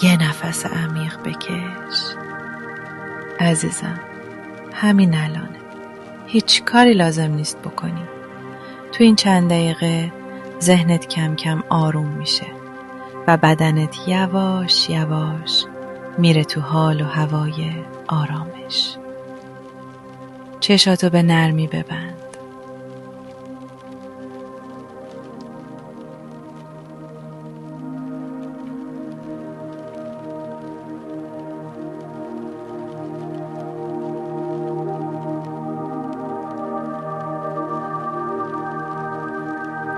یه نفس عمیق بکش. عزیزم، همین الانه. هیچ کاری لازم نیست بکنی. تو این چند دقیقه ذهنت کم کم آروم میشه و بدنت یواش یواش میره تو حال و هوای آرامش. چشاتو به نرمی ببند.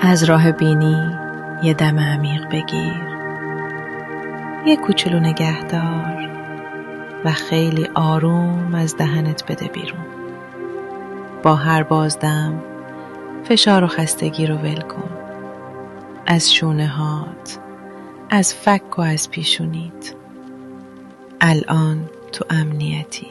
از راه بینی یه دم عمیق بگیر. یه کوچولو نگه دار و خیلی آروم از دهنت بده بیرون. با هر بازدم فشار و خستگی رو ول کن. از شونه هات، از فک و از پیشونیت. الان تو امنیتی.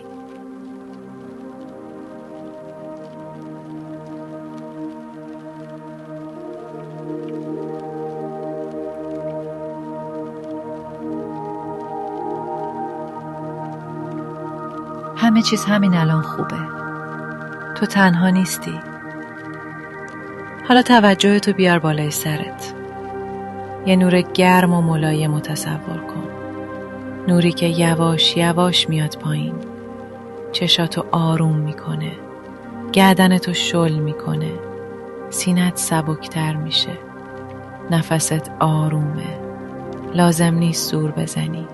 همه چیز همین الان خوبه. تو تنها نیستی. حالا توجهتو بیار بالای سرت. یه نور گرم و ملایم تصور کن. نوری که یواش یواش میاد پایین. چشاتو آروم میکنه. گردنتو شل میکنه. سینت سبکتر میشه. نفست آرومه. لازم نیست زور بزنی.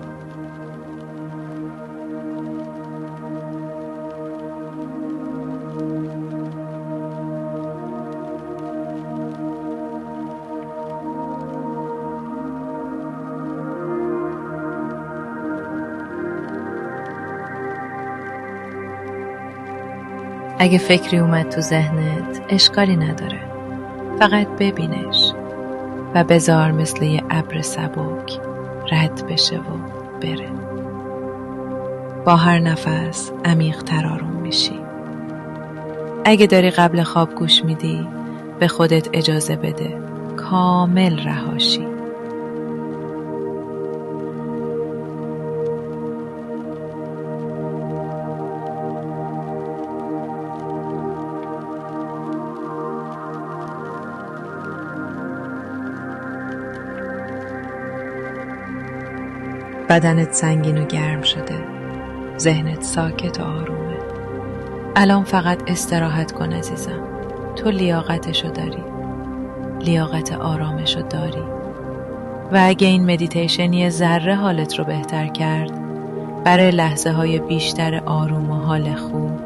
اگه فکری اومد تو ذهنت اشکالی نداره. فقط ببینش و بذار مثل یه ابر سبک رد بشه و بره. با هر نفس عمیق‌تر آروم میشی. اگه داری قبل خواب گوش میدی به خودت اجازه بده کامل رهاشی. بدنت سنگین و گرم شده. ذهنت ساکت و آرومه. الان فقط استراحت کن عزیزم. تو لیاقتشو داری. لیاقت آرامشو داری. و اگه این مدیتیشن یه ذره حالت رو بهتر کرد، برای لحظه های بیشتر آروم و حال خوب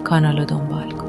کانالو دنبال کن.